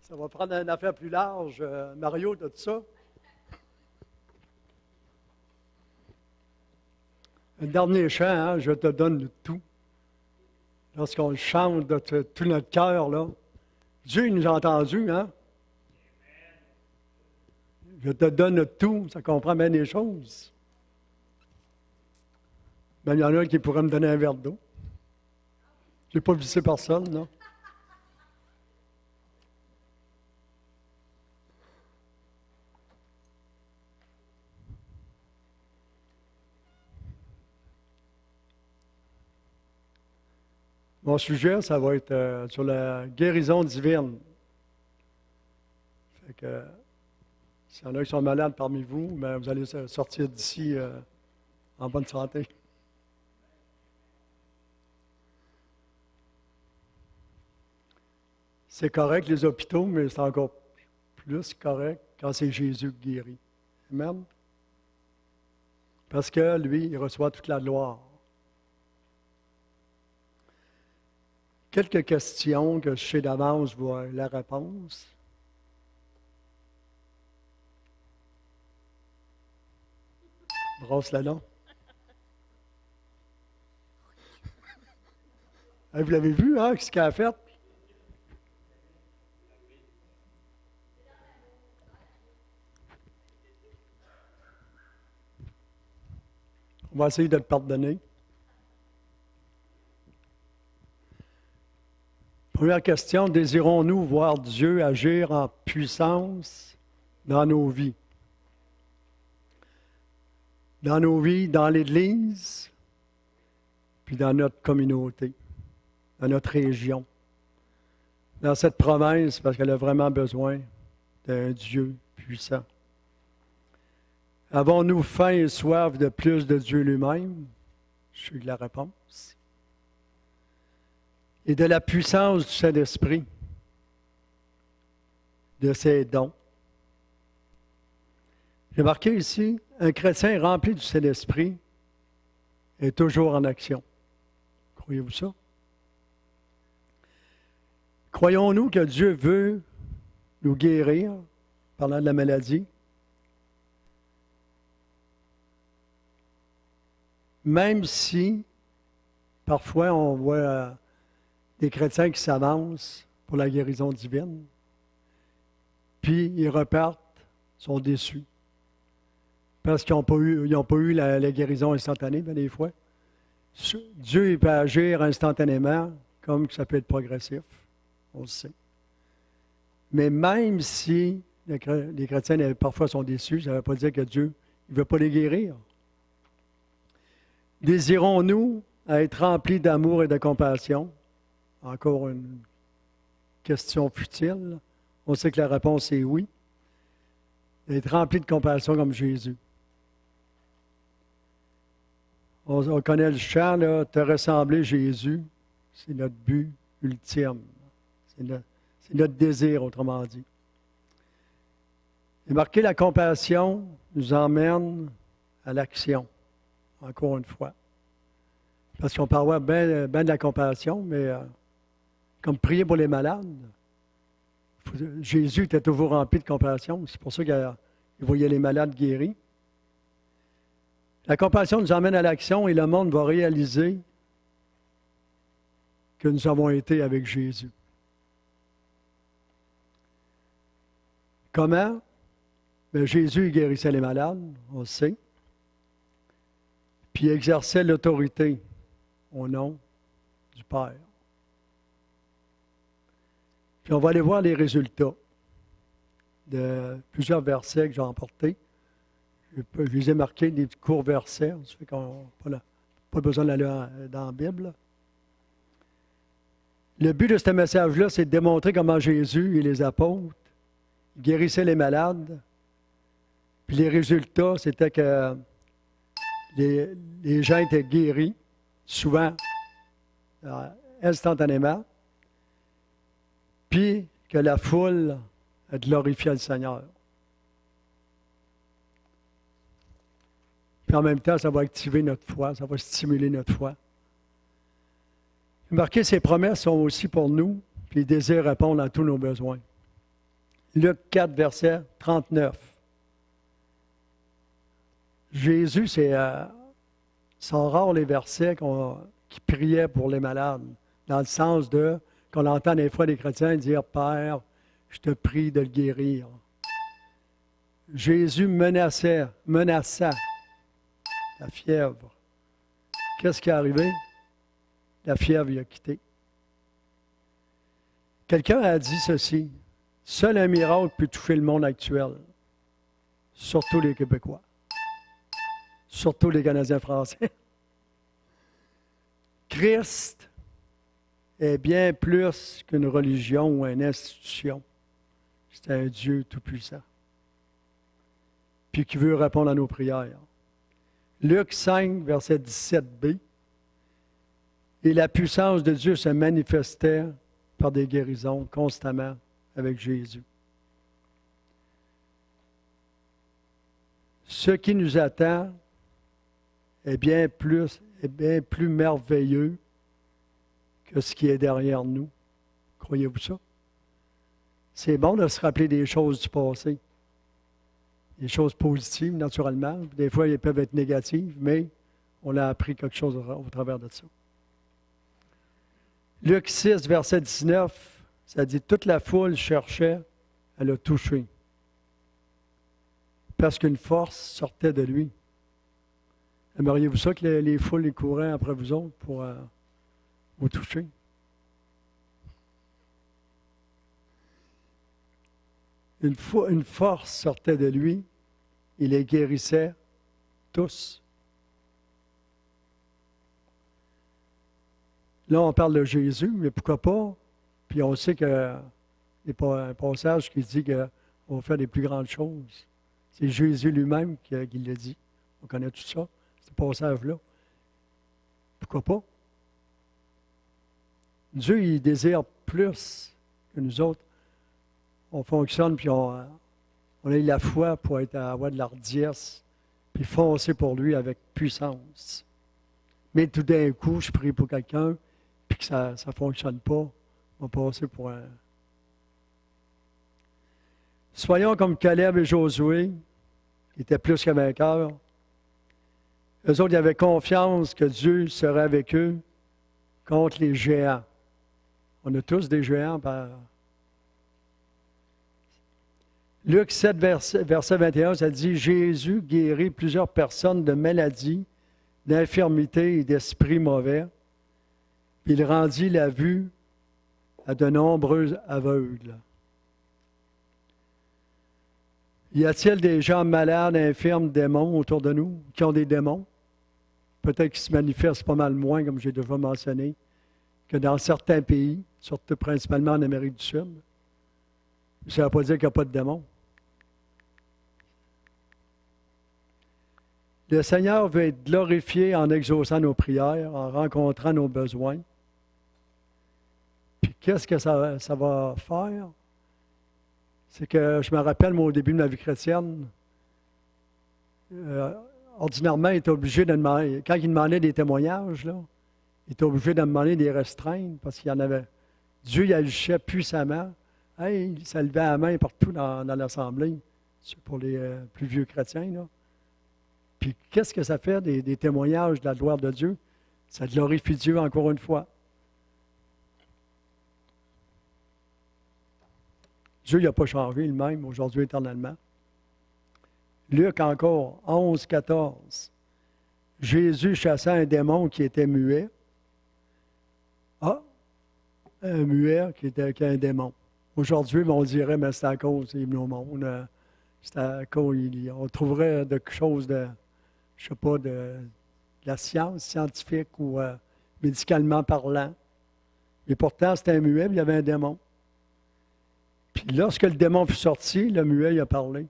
Ça va prendre une affaire plus large. Mario, de tout ça. Le dernier chant, hein, je te donne tout. Lorsqu'on le chante de tout notre cœur, là, Dieu il nous a entendus, hein? Je te donne tout, ça comprend bien des choses. Ben, il y en a qui pourraient me donner un verre d'eau. Je n'ai pas vissé personne, non? Mon sujet, ça va être sur la guérison divine. Fait que, s'il y en a qui sont malades parmi vous, ben, vous allez sortir d'ici en bonne santé. C'est correct, les hôpitaux, mais c'est encore plus correct quand c'est Jésus qui guérit. Amen? Parce que lui, il reçoit toute la gloire. Quelques questions que je sais d'avance, voir la réponse. Brosse-la là. Vous l'avez vu, hein, ce qu'elle a fait? On va essayer de le pardonner. Première question, désirons-nous voir Dieu agir en puissance dans nos vies? Dans nos vies, dans l'Église, puis dans notre communauté, dans notre région, dans cette province, parce qu'elle a vraiment besoin d'un Dieu puissant. Avons-nous faim et soif de plus de Dieu lui-même? Je suis la réponse. Et de la puissance du Saint-Esprit, de ses dons. J'ai marqué ici, un chrétien rempli du Saint-Esprit est toujours en action. Croyez-vous ça? Croyons-nous que Dieu veut nous guérir, parlant de la maladie? Même si, parfois, on voit des chrétiens qui s'avancent pour la guérison divine, puis ils repartent, sont déçus, parce qu'ils n'ont pas eu la guérison instantanée, bien des fois. Dieu il peut agir instantanément, comme ça peut être progressif, on le sait. Mais même si les chrétiens parfois sont déçus, ça ne veut pas dire que Dieu ne veut pas les guérir. Désirons-nous être remplis d'amour et de compassion? Encore une question futile. On sait que la réponse est oui. Être rempli de compassion comme Jésus. On connaît le chant, là, te ressembler Jésus, c'est notre but ultime. C'est notre désir, autrement dit. Et marquer la compassion nous emmène à l'action. Encore une fois. Parce qu'on peut avoir bien de la compassion, mais comme prier pour les malades, Jésus était toujours rempli de compassion. C'est pour ça qu'il voyait les malades guéris. La compassion nous emmène à l'action et le monde va réaliser que nous avons été avec Jésus. Comment? Bien, Jésus guérissait les malades, on le sait. Puis il exerçait l'autorité au nom du Père. Puis on va aller voir les résultats de plusieurs versets que j'ai emportés. Je les ai marqués, des petits courts versets, ça fait qu'on n'a pas besoin d'aller dans la Bible. Le but de ce message-là, c'est de démontrer comment Jésus et les apôtres guérissaient les malades. Puis les résultats, c'était que les gens étaient guéris, souvent instantanément, puis que la foule glorifiait le Seigneur. Puis en même temps, ça va activer notre foi, ça va stimuler notre foi. Remarquez, ces promesses sont aussi pour nous, puis il désire répondre à tous nos besoins. Luc 4, verset 39. Jésus, sont rares les versets qui priaient pour les malades, dans le sens de, qu'on entend des fois des chrétiens dire, « Père, je te prie de le guérir. » Jésus menaça la fièvre. Qu'est-ce qui est arrivé? La fièvre y a quitté. Quelqu'un a dit ceci, « Seul un miracle peut toucher le monde actuel, surtout les Québécois, surtout les Canadiens français. » Christ est bien plus qu'une religion ou une institution. C'est un Dieu tout-puissant, puis qui veut répondre à nos prières. Luc 5, verset 17b. Et la puissance de Dieu se manifestait par des guérisons constamment avec Jésus. Ce qui nous attend est bien plus merveilleux que ce qui est derrière nous. Croyez-vous ça? C'est bon de se rappeler des choses du passé. Des choses positives, naturellement. Des fois, elles peuvent être négatives, mais on a appris quelque chose au travers de ça. Luc 6, verset 19, ça dit « Toute la foule cherchait à le toucher, parce qu'une force sortait de lui. » Aimeriez-vous ça que les foules les couraient après vous autres pour vous toucher? Une force sortait de lui, il les guérissait tous. Là, on parle de Jésus, mais pourquoi pas? Puis on sait qu'il n'y a pas un passage qui dit qu'on va faire des plus grandes choses. C'est Jésus lui-même qui l'a dit. On connaît tout ça, ce passage-là. Pourquoi pas? Dieu, il désire plus que nous autres. On fonctionne, puis on a la foi pour avoir de l'hardiesse, puis foncer pour lui avec puissance. Mais tout d'un coup, je prie pour quelqu'un, puis que ça ne fonctionne pas, on va passer pour un... Soyons comme Caleb et Josué, qui étaient plus que vainqueurs. Eux autres, ils avaient confiance que Dieu serait avec eux contre les géants. On a tous des géants par... Luc 7, verset 21, ça dit « Jésus guérit plusieurs personnes de maladies, d'infirmités et d'esprits mauvais. Puis il rendit la vue à de nombreux aveugles. » Y a-t-il des gens malades, infirmes, démons autour de nous, qui ont des démons? Peut-être qu'ils se manifestent pas mal moins, comme j'ai déjà mentionné, que dans certains pays, surtout principalement en Amérique du Sud. Ça ne veut pas dire qu'il n'y a pas de démons. Le Seigneur veut être glorifié en exaucant nos prières, en rencontrant nos besoins. Puis qu'est-ce que ça va faire? C'est que je me rappelle, moi, au début de ma vie chrétienne, ordinairement, il était obligé de demander, quand il demandait des témoignages, là, il était obligé de demander des restreintes parce qu'il y en avait. Dieu, il agissait puissamment. Hey, ça levait la main partout dans l'Assemblée. C'est pour les plus vieux chrétiens, là. Puis qu'est-ce que ça fait des témoignages de la gloire de Dieu? Ça glorifie Dieu encore une fois. Dieu n'a pas changé lui-même, aujourd'hui éternellement. Luc encore, 11, 14. Jésus chassa un démon qui était muet. Ah, un muet qui était un démon. Aujourd'hui, on dirait, mais c'est à cause des monde. C'est à cause, on trouverait quelque chose de, je ne sais pas, de la science scientifique ou médicalement parlant. Mais pourtant, c'était un muet, il y avait un démon. Puis lorsque le démon fut sorti, le muet il a parlé.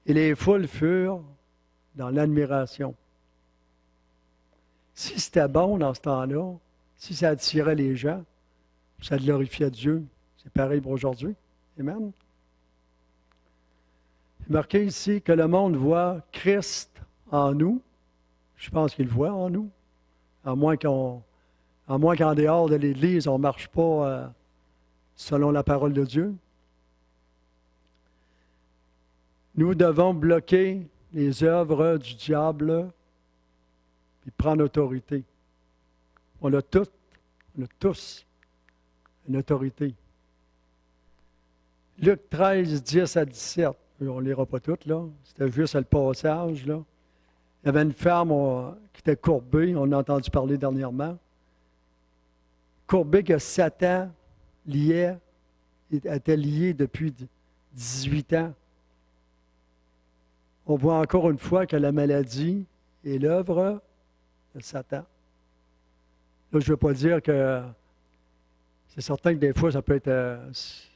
Et les foules furent dans l'admiration. Si c'était bon dans ce temps-là, si ça attirait les gens, ça glorifiait Dieu. C'est pareil pour aujourd'hui. Amen. Il est marqué ici que le monde voit Christ en nous. Je pense qu'il le voit en nous. À moins qu'en dehors de l'Église, on ne marche pas selon la parole de Dieu. Nous devons bloquer les œuvres du diable et prendre autorité. On a tous une autorité. Luc 13, 10 à 17. On ne lira pas tout, là. C'était juste le passage, là. Il y avait une femme qui était courbée, on a entendu parler dernièrement. Courbée que Satan était lié depuis 18 ans. On voit encore une fois que la maladie est l'œuvre de Satan. Là, je ne veux pas dire que c'est certain que des fois, ça peut être... si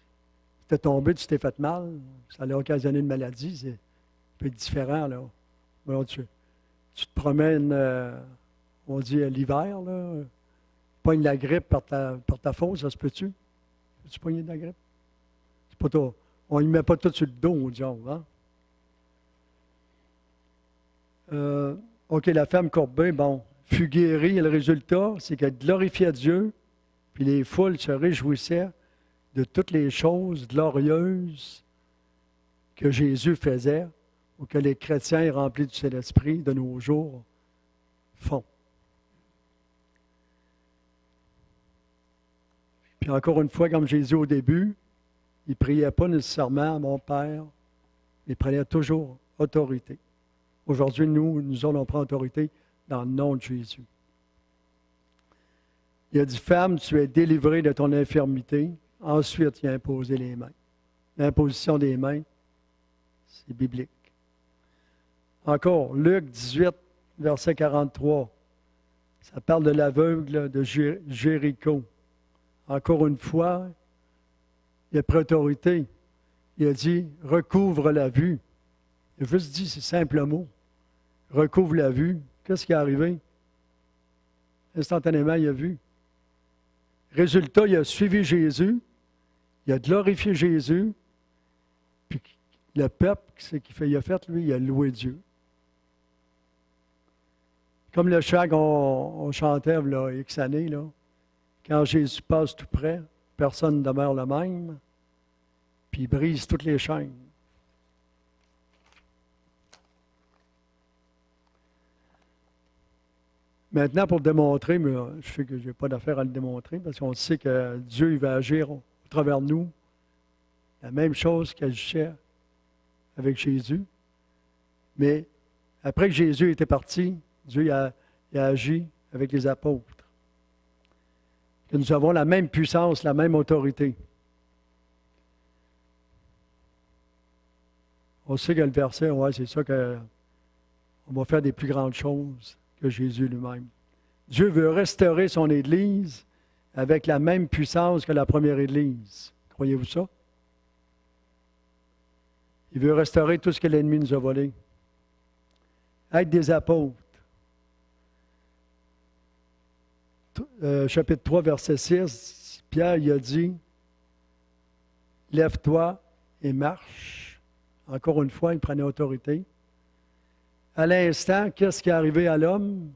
tu es tombé, tu t'es fait mal, ça a occasionné une maladie, ça peut être différent, là. Alors, tu te promènes, on dit l'hiver, là, pognes la grippe par ta faute, ça se peut-tu? Peux-tu pogner de la grippe? C'est pas toi. On ne met pas tout sur le dos au diable, hein? OK, la femme courbée, bon, fut guérie, et le résultat, c'est qu'elle glorifiait Dieu, puis les foules se réjouissaient de toutes les choses glorieuses que Jésus faisait, ou que les chrétiens remplis du Saint-Esprit de nos jours font. Puis encore une fois, comme Jésus au début, il ne priait pas nécessairement à mon Père, il prenait toujours autorité. Aujourd'hui, nous allons prendre autorité dans le nom de Jésus. Il a dit, femme, tu es délivrée de ton infirmité. Ensuite, il a imposé les mains. L'imposition des mains, c'est biblique. Encore, Luc 18, verset 43. Ça parle de l'aveugle de Jéricho. Encore une fois, il a pris autorité. Il a dit, recouvre la vue. Il a juste dit ces simples mots. Recouvre la vue. Qu'est-ce qui est arrivé? Instantanément, il a vu. Résultat, il a suivi Jésus. Il a glorifié Jésus. Puis le peuple, ce qu'il a fait, lui, il a loué Dieu. Comme le chant qu'on chantait il y a X années, là, quand Jésus passe tout près, personne ne demeure le même, puis il brise toutes les chaînes. Maintenant, pour démontrer, mais je sais que je n'ai pas d'affaire à le démontrer, parce qu'on sait que Dieu il va agir au travers de nous, la même chose qu'il agissait avec Jésus. Mais après que Jésus était parti, Dieu a agi avec les apôtres. Que nous avons la même puissance, la même autorité. On sait que le verset, ouais, c'est ça qu'on va faire des plus grandes choses que Jésus lui-même. Dieu veut restaurer son Église avec la même puissance que la première Église. Croyez-vous ça? Il veut restaurer tout ce que l'ennemi nous a volé. Être des apôtres. Chapitre 3, verset 6, Pierre il a dit, « Lève-toi et marche. » Encore une fois, il prenait autorité. À l'instant, qu'est-ce qui est arrivé à l'homme?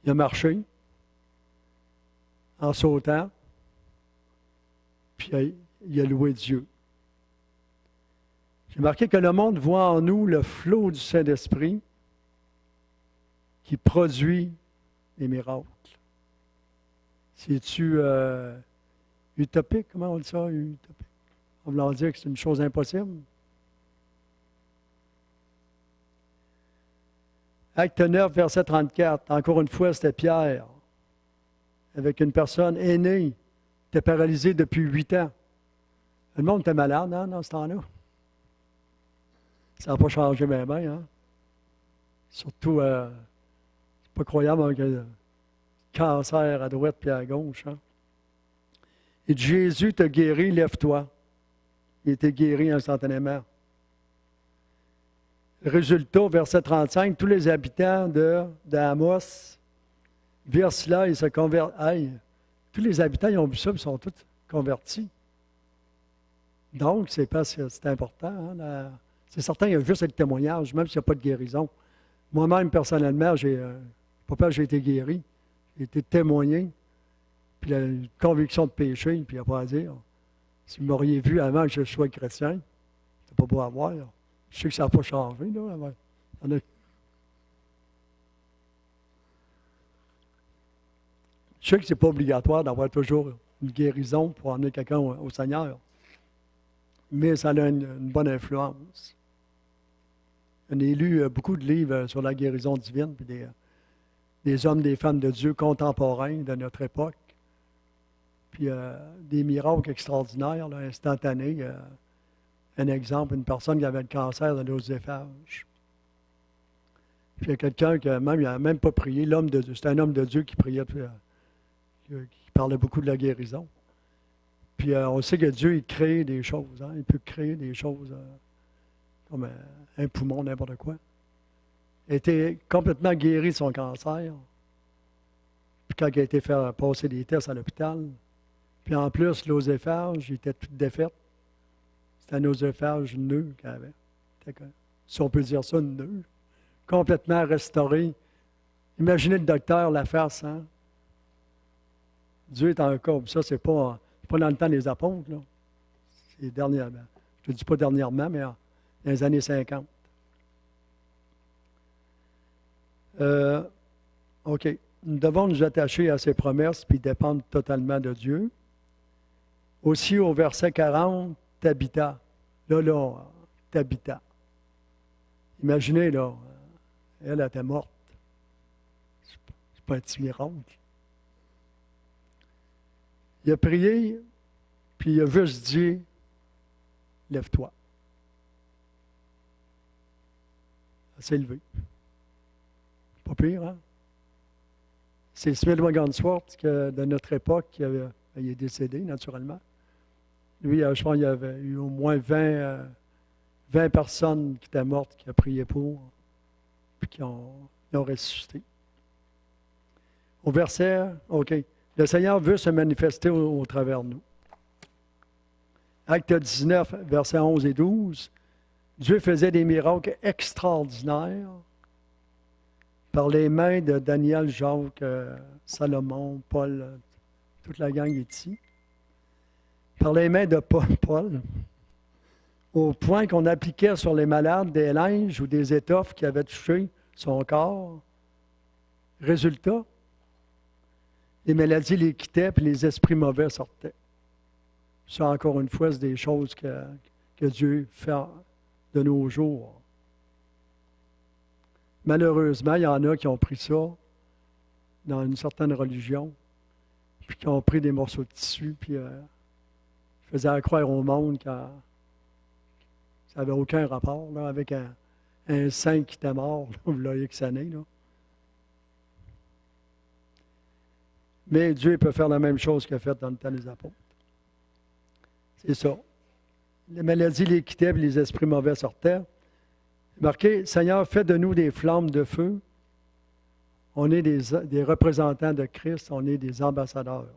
Il a marché en sautant, puis il a loué Dieu. J'ai marqué que le monde voit en nous le flot du Saint-Esprit qui produit les miracles. C'est-tu utopique? Comment on dit ça, utopique? On veut dire que c'est une chose impossible? Acte 9, verset 34. Encore une fois, c'était Pierre, avec une personne aînée, qui était paralysée depuis 8 ans. Le monde était malade, hein, dans ce temps-là. Ça n'a pas changé bien, hein? Surtout, c'est pas croyable avec le cancer à droite puis à gauche. Hein? Et Jésus t'a guéri, lève-toi. Il était guéri instantanément. Résultat, verset 35, tous les habitants d'Amos virent cela et se convertissent. Hey, tous les habitants, ils ont vu ça, ils sont tous convertis. Donc, c'est important. Hein, c'est certain, il y a juste le témoignage, même s'il n'y a pas de guérison. Moi-même, personnellement, j'ai été guéri. J'ai été témoigné. Puis la conviction de péché, puis il n'y a pas à dire. Si vous m'auriez vu avant que je sois chrétien, C'est pas beau à voir. Je sais que ça n'a pas changé. Là. Je sais que ce n'est pas obligatoire d'avoir toujours une guérison pour amener quelqu'un au Seigneur. Mais ça a une bonne influence. On a lu beaucoup de livres sur la guérison divine, puis des hommes, des femmes de Dieu contemporains de notre époque, puis des miracles extraordinaires, là, instantanés. Un exemple, une personne qui avait le cancer de l'œsophage. Puis il y a quelqu'un qui n'a même pas prié, l'homme de Dieu. C'était un homme de Dieu qui priait, qui parlait beaucoup de la guérison. Puis on sait que Dieu, il crée des choses. Hein? Il peut créer des choses comme un poumon, n'importe quoi. Il a été complètement guéri de son cancer. Puis quand il a été faire passer des tests à l'hôpital, puis en plus, l'œsophage, il était tout défait. C'était un œsophage nœud qu'il avait. Si on peut dire ça, nœud. Complètement restauré. Imaginez le docteur la face, hein? Dieu est encore. Ça, c'est pas dans le temps des apôtres, là. C'est dernièrement. Je ne dis pas dernièrement, mais dans les années 50. OK. Nous devons nous attacher à ses promesses puis dépendre totalement de Dieu. Aussi, au verset 40, Tabitha. Là, Tabitha. Imaginez, là, elle était morte. C'est pas un petit miracle. Il a prié, puis il a juste dit, lève-toi. Elle s'est levée. Pas pire, hein? C'est Smith Wigglesworth de notre époque, il est décédé, naturellement. Lui, je pense qu'il y avait eu au moins 20 personnes qui étaient mortes, qui a prié pour, puis qui ont ressuscité. Au verset, OK. Le Seigneur veut se manifester au travers de nous. Acte 19, versets 11 et 12. Dieu faisait des miracles extraordinaires par les mains de Daniel, Jacques, Salomon, Paul, toute la gang est ici. Par les mains de Paul, au point qu'on appliquait sur les malades des linges ou des étoffes qui avaient touché son corps. Résultat, les maladies les quittaient et les esprits mauvais sortaient. Ça, encore une fois, c'est des choses que Dieu fait de nos jours. Malheureusement, il y en a qui ont pris ça dans une certaine religion, puis qui ont pris des morceaux de tissu, puis faisaient croire au monde que ça n'avait aucun rapport là, avec un saint qui était mort, là, vous l'avez X années. Là. Mais Dieu peut faire la même chose qu'il a fait dans le temps des apôtres. C'est ça. Les maladies les quittaient, et les esprits mauvais sortaient. Marqué, Seigneur, fais de nous des flammes de feu. On est des représentants de Christ, on est des ambassadeurs.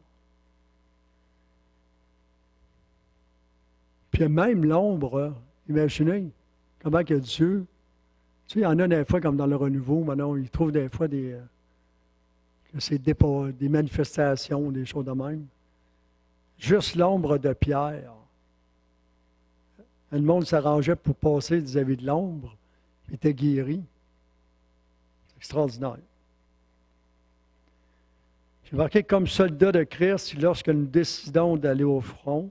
Puis même l'ombre, imaginez comment que Dieu, tu sais, il y en a des fois comme dans le renouveau, maintenant, ils trouvent des fois que c'est des manifestations, des choses de même. Juste l'ombre de Pierre. Le monde s'arrangeait pour passer vis-à-vis de l'ombre, il était guéri. C'est extraordinaire. J'ai marqué comme soldat de Christ, lorsque nous décidons d'aller au front,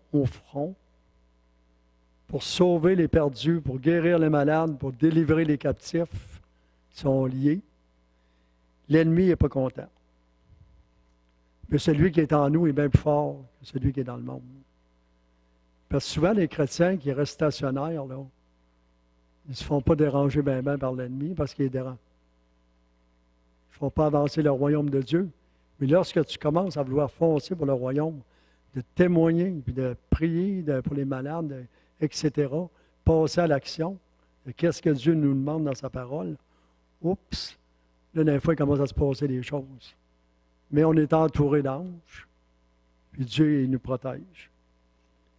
pour sauver les perdus, pour guérir les malades, pour délivrer les captifs qui sont liés, l'ennemi n'est pas content. Mais celui qui est en nous est bien plus fort que celui qui est dans le monde. Parce que souvent, les chrétiens qui restent stationnaires, là, ils ne se font pas déranger bien par l'ennemi parce qu'il est dérangé. Ils ne font pas avancer le royaume de Dieu. Mais lorsque tu commences à vouloir foncer pour le royaume, de témoigner, puis de prier pour les malades, etc., passer à l'action, qu'est-ce que Dieu nous demande dans sa parole? Oups! Là, des fois, il commence à se passer des choses. Mais on est entouré d'anges, puis Dieu, il nous protège.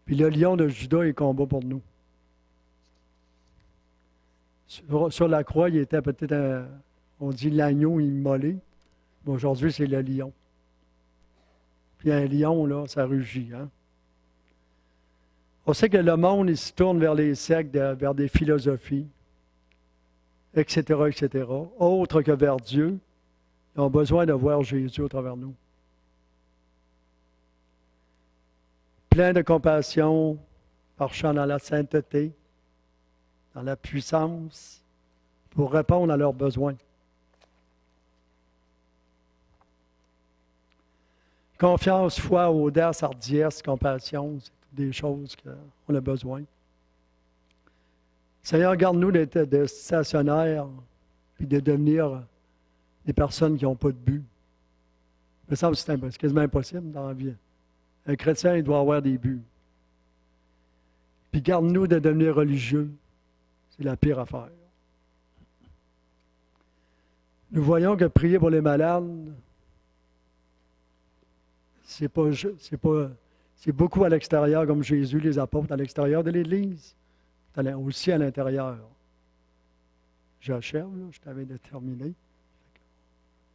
Puis le lion de Juda, il combat pour nous. Sur la croix, il était peut-être, on dit l'agneau immolé. Mais aujourd'hui, c'est le lion. Puis un lion, là, ça rugit. Hein? On sait que le monde, il se tourne vers les sectes, vers des philosophies, etc., etc., autres que vers Dieu. Ils ont besoin de voir Jésus au travers de nous. Plein de compassion, marchant dans la sainteté, dans la puissance, pour répondre à leurs besoins. Confiance, foi, audace, hardiesse, compassion, c'est toutes des choses qu'on a besoin. Seigneur, garde-nous d'être des stationnaires et de devenir des personnes qui n'ont pas de but. Il me semble que c'est quasiment impossible dans la vie. Un chrétien, il doit avoir des buts. Puis garde-nous de devenir religieux. C'est la pire affaire. Nous voyons que prier pour les malades, c'est beaucoup à l'extérieur, comme Jésus, les apôtres, à l'extérieur de l'Église, aussi à l'intérieur. J'achève, je t'avais déterminé.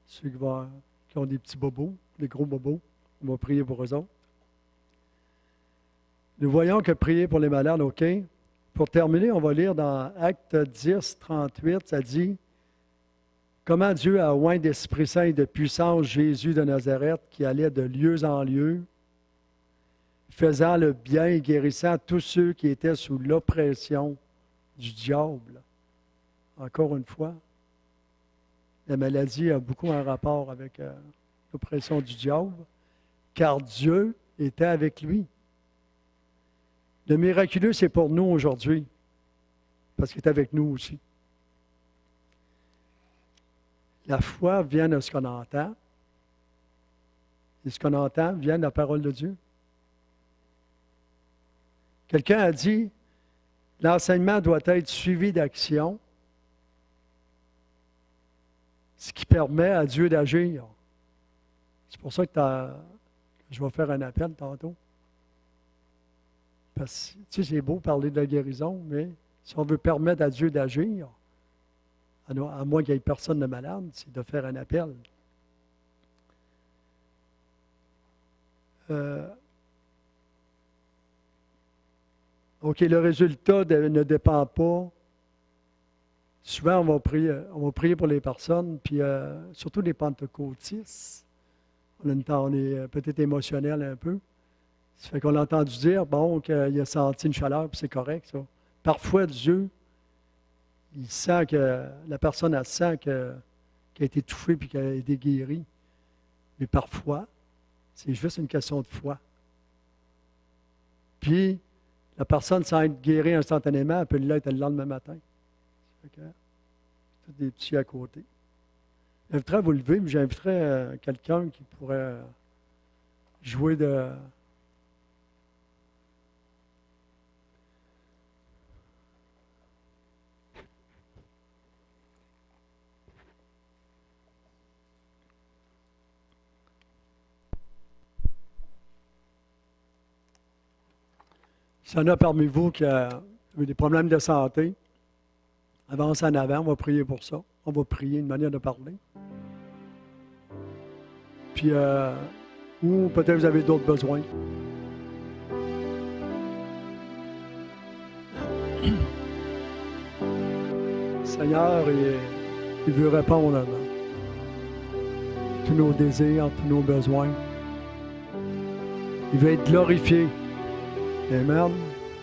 Ceux qui ont des petits bobos, des gros bobos, on va prier pour eux autres. Nous voyons que prier pour les malades, OK. Pour terminer, on va lire dans Actes 10, 38, ça dit « Comment Dieu a oint d'Esprit Saint et de puissance Jésus de Nazareth qui allait de lieu en lieu, faisant le bien et guérissant tous ceux qui étaient sous l'oppression du diable. » Encore une fois, la maladie a beaucoup un rapport avec l'oppression du diable, car Dieu était avec lui. Le miraculeux, c'est pour nous aujourd'hui, parce qu'il est avec nous aussi. La foi vient de ce qu'on entend, et ce qu'on entend vient de la parole de Dieu. Quelqu'un a dit, l'enseignement doit être suivi d'action, ce qui permet à Dieu d'agir. C'est pour ça que je vais faire un appel tantôt. Parce que, tu sais, c'est beau parler de la guérison, mais si on veut permettre à Dieu d'agir, à moins qu'il n'y ait personne de malade, c'est de faire un appel. OK, le résultat ne dépend pas. Souvent, on va prier pour les personnes, puis surtout les pentecôtistes. On est peut-être émotionnel un peu. Ça fait qu'on a entendu dire, bon, qu'il a senti une chaleur, puis c'est correct, ça. Parfois, Dieu, il sent que la personne, elle sent qu'elle a été touchée puis qu'elle a été guérie. Mais parfois, c'est juste une question de foi. Puis, la personne, sans être guérie instantanément, elle peut l'être le lendemain matin. Okay? C'est des petits à côté. J'inviterais à vous lever, mais j'inviterais quelqu'un qui pourrait jouer de... S'il y en a parmi vous qui ont des problèmes de santé, avancez en avant, on va prier pour ça. On va prier, une manière de parler. Puis, ou peut-être vous avez d'autres besoins. Le Seigneur, il veut répondre à tous nos désirs, tous nos besoins. Il veut être glorifié. Amen.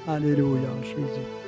Alléluia, Jésus.